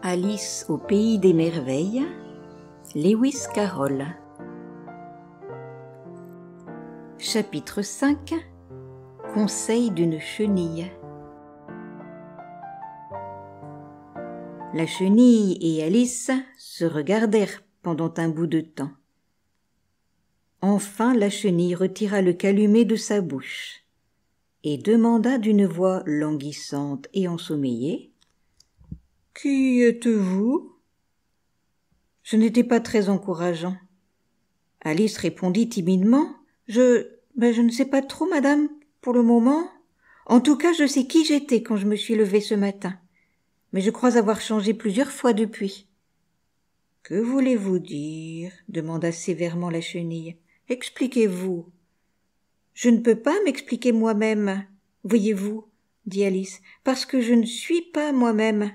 Alice au pays des merveilles, Lewis Carroll. Chapitre 5. Conseil d'une chenille. La chenille et Alice se regardèrent pendant un bout de temps. Enfin la chenille retira le calumet de sa bouche et demanda d'une voix languissante et ensommeillée: « Qui êtes-vous » Ce n'était pas très encourageant. Alice répondit timidement: « Je ne sais pas trop, madame, pour le moment. En tout cas, je sais qui j'étais quand je me suis levée ce matin. Mais je crois avoir changé plusieurs fois depuis. »« Que voulez-vous dire » demanda sévèrement la chenille. « Expliquez-vous. »« Je ne peux pas m'expliquer moi-même, voyez-vous, » dit Alice, « parce que je ne suis pas moi-même. »«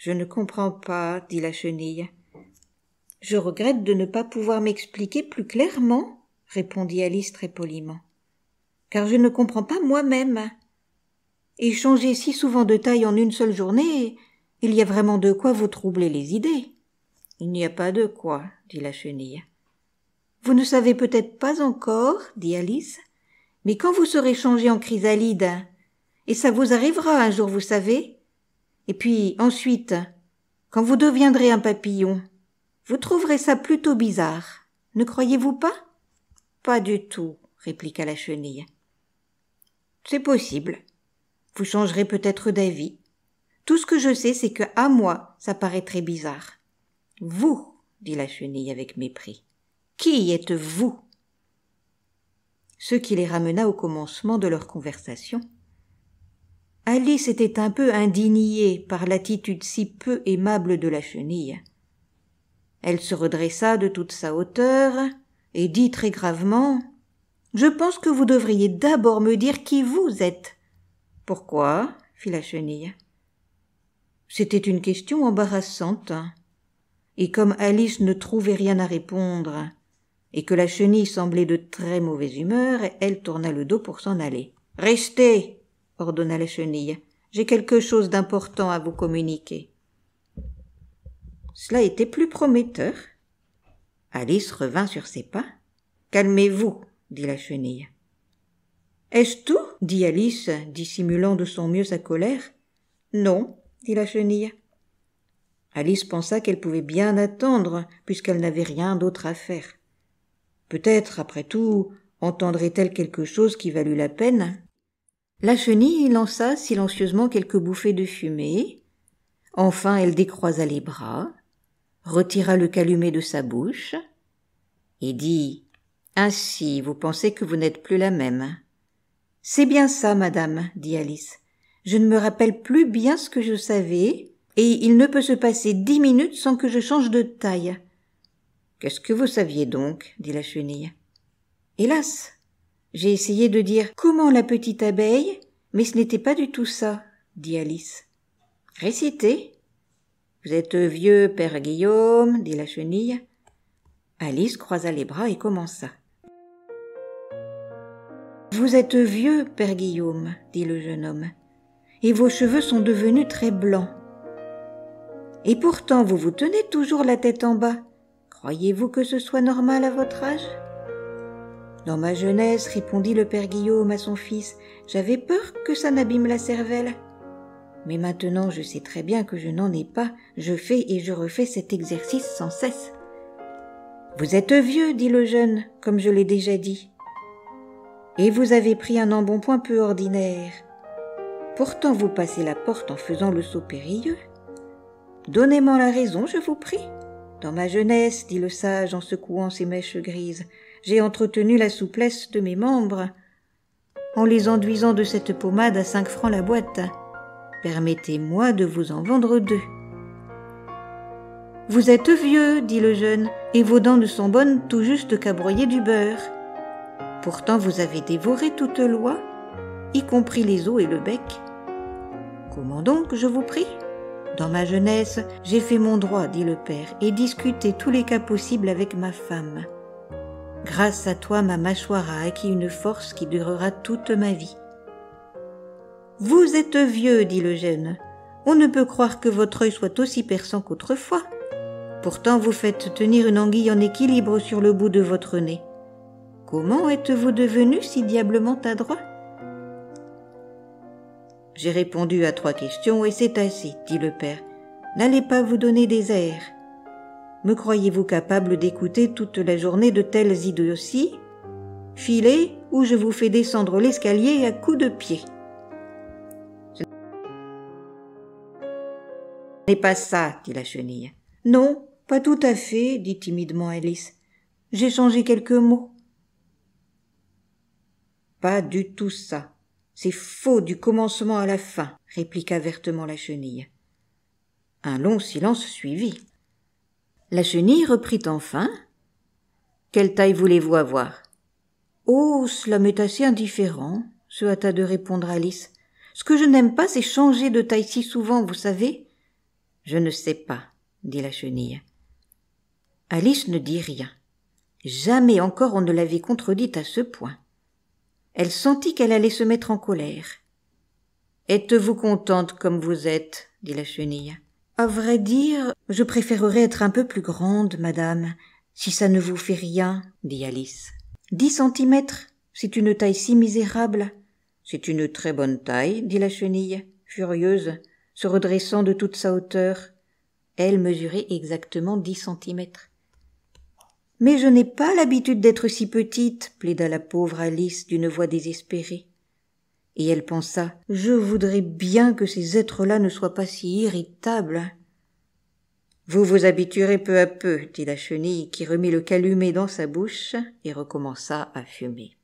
Je ne comprends pas, » dit la chenille. « Je regrette de ne pas pouvoir m'expliquer plus clairement, » répondit Alice très poliment, « car je ne comprends pas moi-même. Et changer si souvent de taille en une seule journée, il y a vraiment de quoi vous troubler les idées. »« Il n'y a pas de quoi, » dit la chenille. « Vous ne savez peut-être pas encore, » dit Alice, « mais quand vous serez changé en chrysalide, et ça vous arrivera un jour, vous savez, et puis ensuite, quand vous deviendrez un papillon, vous trouverez ça plutôt bizarre, ne croyez-vous pas ? » ?»« Pas du tout, » répliqua la chenille. « C'est possible. Vous changerez peut-être d'avis. Tout ce que je sais, c'est que à moi, ça paraît très bizarre. »« Vous » dit la chenille avec mépris. « Qui êtes-vous » Ce qui les ramena au commencement de leur conversation. Alice était un peu indignée par l'attitude si peu aimable de la chenille. Elle se redressa de toute sa hauteur et dit très gravement: « Je pense que vous devriez d'abord me dire qui vous êtes. »« Pourquoi ?» fit la chenille. C'était une question embarrassante, et comme Alice ne trouvait rien à répondre, et que la chenille semblait de très mauvaise humeur, elle tourna le dos pour s'en aller. « Restez !» ordonna la chenille. « J'ai quelque chose d'important à vous communiquer. » Cela était plus prometteur. Alice revint sur ses pas. « Calmez-vous, » dit la chenille. « Est-ce tout ?» dit Alice, dissimulant de son mieux sa colère. « Non, » dit la chenille. Alice pensa qu'elle pouvait bien attendre, puisqu'elle n'avait rien d'autre à faire. Peut-être, après tout, entendrait-elle quelque chose qui valût la peine. La chenille lança silencieusement quelques bouffées de fumée. Enfin, elle décroisa les bras, retira le calumet de sa bouche et dit: « Ainsi, vous pensez que vous n'êtes plus la même. »« C'est bien ça, madame, » dit Alice. « Je ne me rappelle plus bien ce que je savais, et il ne peut se passer 10 minutes sans que je change de taille. »« Qu'est-ce que vous saviez donc ?» dit la chenille. « Hélas, j'ai essayé de dire « Comment la petite abeille ?» mais ce n'était pas du tout ça, » dit Alice. « Récitez. »« Vous êtes vieux, père Guillaume, » dit la chenille. Alice croisa les bras et commença. « Vous êtes vieux, père Guillaume, » dit le jeune homme, « et vos cheveux sont devenus très blancs. Et pourtant vous vous tenez toujours la tête en bas. Croyez-vous que ce soit normal à votre âge ?»« Dans ma jeunesse, » répondit le père Guillaume à son fils, « j'avais peur que ça n'abîme la cervelle. Mais maintenant je sais très bien que je n'en ai pas, je fais et je refais cet exercice sans cesse. »« Vous êtes vieux, » dit le jeune, comme je l'ai déjà dit. « Et vous avez pris un embonpoint peu ordinaire. Pourtant vous passez la porte en faisant le saut périlleux. Donnez-moi la raison, je vous prie. »« Dans ma jeunesse, » dit le sage en secouant ses mèches grises, « j'ai entretenu la souplesse de mes membres en les enduisant de cette pommade à 5 francs la boîte. Permettez-moi de vous en vendre 2. »« Vous êtes vieux, » dit le jeune, « et vos dents ne sont bonnes tout juste qu'à broyer du beurre. Pourtant vous avez dévoré toute l'oie, y compris les os et le bec. Comment donc, je vous prie ? Dans ma jeunesse, j'ai fait mon droit, dit le père, et discuté tous les cas possibles avec ma femme. Grâce à toi, ma mâchoire a acquis une force qui durera toute ma vie. Vous êtes vieux, dit le jeune. On ne peut croire que votre œil soit aussi perçant qu'autrefois. Pourtant, vous faites tenir une anguille en équilibre sur le bout de votre nez. Comment êtes-vous devenu si diablement adroit ? J'ai répondu à 3 questions et c'est assez, dit le père. N'allez pas vous donner des airs. Me croyez-vous capable d'écouter toute la journée de telles idioties ? Filez ou je vous fais descendre l'escalier à coups de pied. Ce n'est pas ça, dit la chenille. Non, pas tout à fait, dit timidement Alice. J'ai changé quelques mots. Pas du tout ça. C'est faux du commencement à la fin, répliqua vertement la chenille. Un long silence suivit. La chenille reprit enfin. Quelle taille voulez-vous avoir ? Oh, cela m'est assez indifférent, se hâta de répondre Alice. Ce que je n'aime pas, c'est changer de taille si souvent, vous savez. Je ne sais pas, dit la chenille. Alice ne dit rien. Jamais encore on ne l'avait contredite à ce point. Elle sentit qu'elle allait se mettre en colère. « Êtes-vous contente comme vous êtes ?» dit la chenille. « À vrai dire, je préférerais être un peu plus grande, madame, si ça ne vous fait rien, » dit Alice. « 10 centimètres, c'est une taille si misérable. »« C'est une très bonne taille, » dit la chenille, furieuse, se redressant de toute sa hauteur. Elle mesurait exactement 10 centimètres. « Mais je n'ai pas l'habitude d'être si petite, » plaida la pauvre Alice d'une voix désespérée. Et elle pensa, « Je voudrais bien que ces êtres-là ne soient pas si irritables. »« Vous vous habituerez peu à peu, » dit la chenille qui remit le calumet dans sa bouche et recommença à fumer.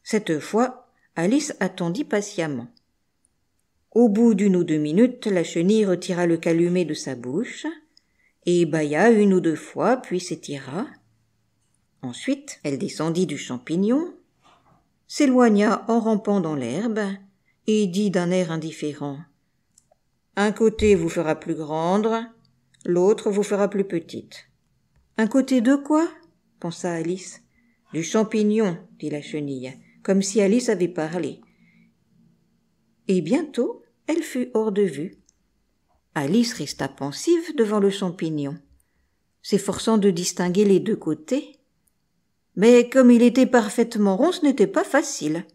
Cette fois, Alice attendit patiemment. Au bout d'1 ou 2 minutes, la chenille retira le calumet de sa bouche et bâilla 1 ou 2 fois, puis s'étira. Ensuite, elle descendit du champignon, s'éloigna en rampant dans l'herbe et dit d'un air indifférent « Un côté vous fera plus grande, l'autre vous fera plus petite. »« Un côté de quoi ?» pensa Alice. « Du champignon, » dit la chenille, comme si Alice avait parlé. Et bientôt, elle fut hors de vue. Alice resta pensive devant le champignon, s'efforçant de distinguer les 2 côtés. Mais comme il était parfaitement rond, ce n'était pas facile.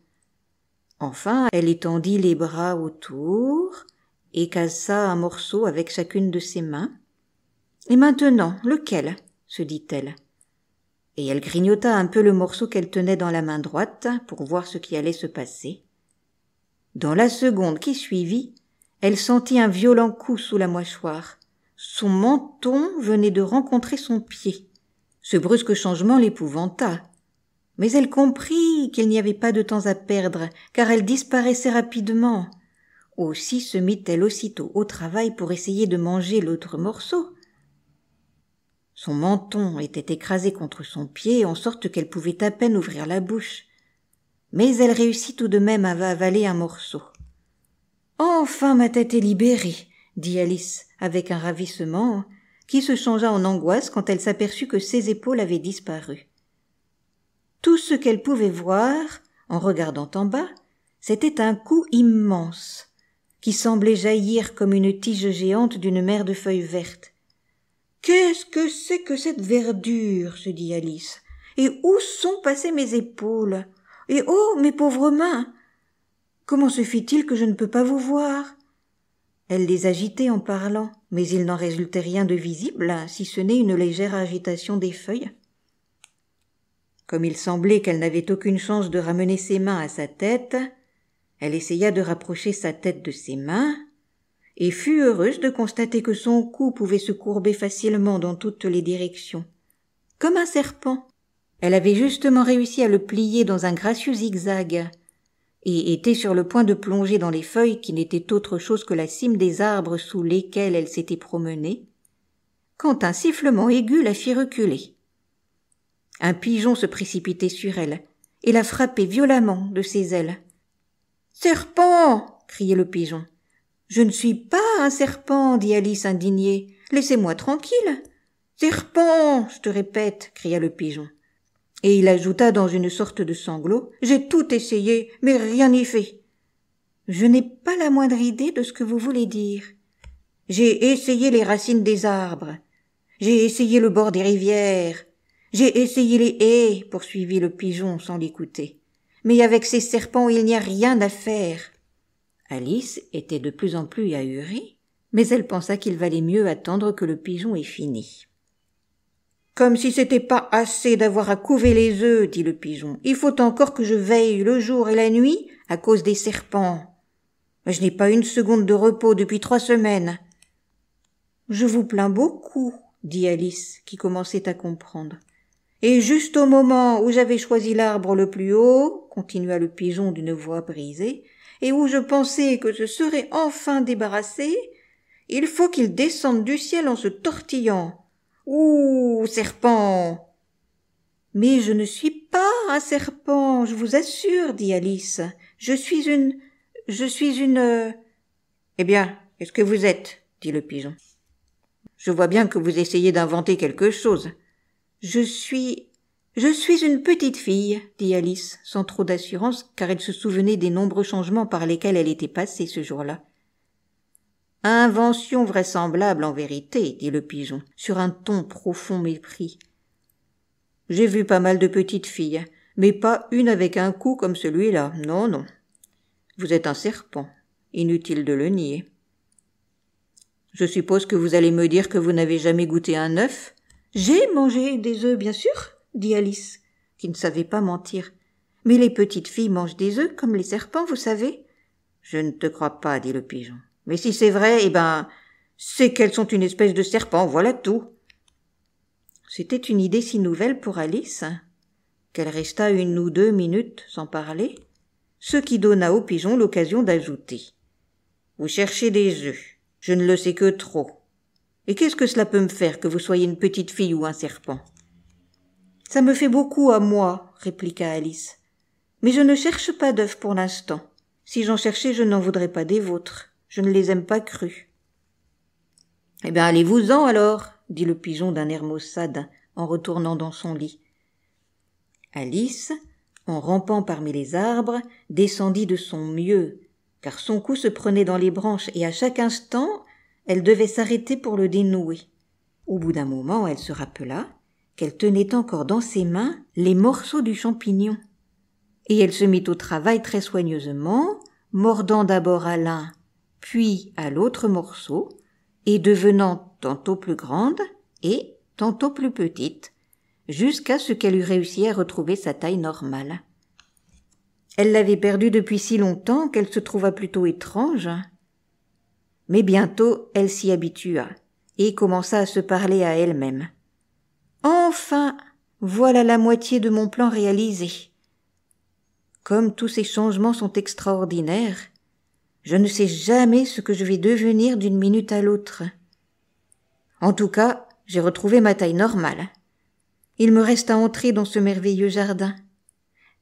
Enfin, elle étendit les bras autour et cassa un morceau avec chacune de ses mains. « Et maintenant, lequel ?» se dit-elle. Et elle grignota un peu le morceau qu'elle tenait dans la main droite pour voir ce qui allait se passer. Dans la seconde qui suivit, elle sentit un violent coup sous la mâchoire. Son menton venait de rencontrer son pied. Ce brusque changement l'épouvanta. Mais elle comprit qu'il n'y avait pas de temps à perdre, car elle disparaissait rapidement. Aussi se mit-elle aussitôt au travail pour essayer de manger l'autre morceau. Son menton était écrasé contre son pied, en sorte qu'elle pouvait à peine ouvrir la bouche. Mais elle réussit tout de même à avaler un morceau. « Enfin, ma tête est libérée !» dit Alice, avec un ravissement qui se changea en angoisse quand elle s'aperçut que ses épaules avaient disparu. Tout ce qu'elle pouvait voir, en regardant en bas, c'était un cou immense, qui semblait jaillir comme une tige géante d'une mer de feuilles vertes. « Qu'est-ce que c'est que cette verdure ?» se dit Alice. « Et où sont passées mes épaules ? Et oh, mes pauvres mains ! Comment se fait-il que je ne peux pas vous voir ?» Elle les agitait en parlant, mais il n'en résultait rien de visible, si ce n'est une légère agitation des feuilles. Comme il semblait qu'elle n'avait aucune chance de ramener ses mains à sa tête, elle essaya de rapprocher sa tête de ses mains, et fut heureuse de constater que son cou pouvait se courber facilement dans toutes les directions, comme un serpent. Elle avait justement réussi à le plier dans un gracieux zigzag, et était sur le point de plonger dans les feuilles qui n'étaient autre chose que la cime des arbres sous lesquels elle s'était promenée, quand un sifflement aigu la fit reculer. Un pigeon se précipitait sur elle et la frappait violemment de ses ailes. « Serpent !» criait le pigeon. « Je ne suis pas un serpent !» dit Alice indignée. « Laissez-moi tranquille !»« Serpent ! Je te répète !» cria le pigeon. Et il ajouta dans une sorte de sanglot « J'ai tout essayé, mais rien n'y fait. » Je n'ai pas la moindre idée de ce que vous voulez dire. J'ai essayé les racines des arbres. J'ai essayé le bord des rivières. J'ai essayé les haies, poursuivit le pigeon sans l'écouter. Mais avec ces serpents, il n'y a rien à faire. Alice était de plus en plus ahurie, mais elle pensa qu'il valait mieux attendre que le pigeon ait fini. Comme si c'était pas assez d'avoir à couver les œufs, dit le pigeon. Il faut encore que je veille le jour et la nuit à cause des serpents. Je n'ai pas une seconde de repos depuis 3 semaines. Je vous plains beaucoup, dit Alice, qui commençait à comprendre. Et juste au moment où j'avais choisi l'arbre le plus haut, continua le pigeon d'une voix brisée, et où je pensais que je serais enfin débarrassé, il faut qu'il descende du ciel en se tortillant. Ouh, serpent! Mais je ne suis pas un serpent, je vous assure, dit Alice. Je suis une... Eh bien, qu'est-ce que vous êtes? Dit le pigeon. Je vois bien que vous essayez d'inventer quelque chose. Je suis une petite fille, dit Alice, sans trop d'assurance, car elle se souvenait des nombreux changements par lesquels elle était passée ce jour-là. Invention vraisemblable en vérité, dit le pigeon, sur un ton profond mépris. J'ai vu pas mal de petites filles, mais pas une avec un cou comme celui-là, non, non. Vous êtes un serpent, inutile de le nier. Je suppose que vous allez me dire que vous n'avez jamais goûté un œuf? J'ai mangé des œufs, bien sûr, dit Alice, qui ne savait pas mentir. Mais les petites filles mangent des œufs comme les serpents, vous savez. Je ne te crois pas, dit le pigeon. Mais si c'est vrai, c'est qu'elles sont une espèce de serpent, voilà tout. C'était une idée si nouvelle pour Alice, qu'elle resta 1 ou 2 minutes sans parler, ce qui donna au pigeon l'occasion d'ajouter. Vous cherchez des œufs, je ne le sais que trop. Et qu'est-ce que cela peut me faire que vous soyez une petite fille ou un serpent? Ça me fait beaucoup à moi, répliqua Alice. Mais je ne cherche pas d'œufs pour l'instant. Si j'en cherchais, je n'en voudrais pas des vôtres. Je ne les aime pas crus. Eh bien, allez-vous-en alors, dit le pigeon d'un air maussade en retournant dans son lit. Alice, en rampant parmi les arbres, descendit de son mieux, car son cou se prenait dans les branches et à chaque instant, elle devait s'arrêter pour le dénouer. Au bout d'un moment, elle se rappela qu'elle tenait encore dans ses mains les morceaux du champignon. Et elle se mit au travail très soigneusement, mordant d'abord à l'un, puis à l'autre morceau, et devenant tantôt plus grande et tantôt plus petite, jusqu'à ce qu'elle eût réussi à retrouver sa taille normale. Elle l'avait perdue depuis si longtemps qu'elle se trouva plutôt étrange. Mais bientôt elle s'y habitua et commença à se parler à elle-même. « Enfin, voilà la moitié de mon plan réalisé. Comme tous ces changements sont extraordinaires, je ne sais jamais ce que je vais devenir d'une minute à l'autre. En tout cas, j'ai retrouvé ma taille normale. Il me reste à entrer dans ce merveilleux jardin.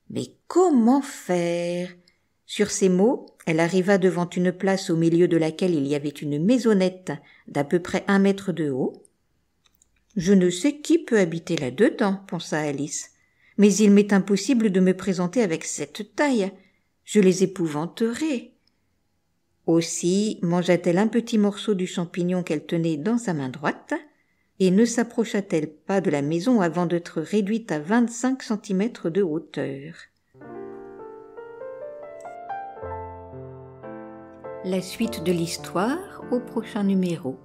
Mais comment faire ?» Sur ces mots, elle arriva devant une place au milieu de laquelle il y avait une maisonnette d'à peu près 1 mètre de haut. « Je ne sais qui peut habiter là-dedans, » pensa Alice. « Mais il m'est impossible de me présenter avec cette taille. Je les épouvanterai. » Aussi mangea-t-elle un petit morceau du champignon qu'elle tenait dans sa main droite et ne s'approcha-t-elle pas de la maison avant d'être réduite à 25 centimètres de hauteur. La suite de l'histoire au prochain numéro.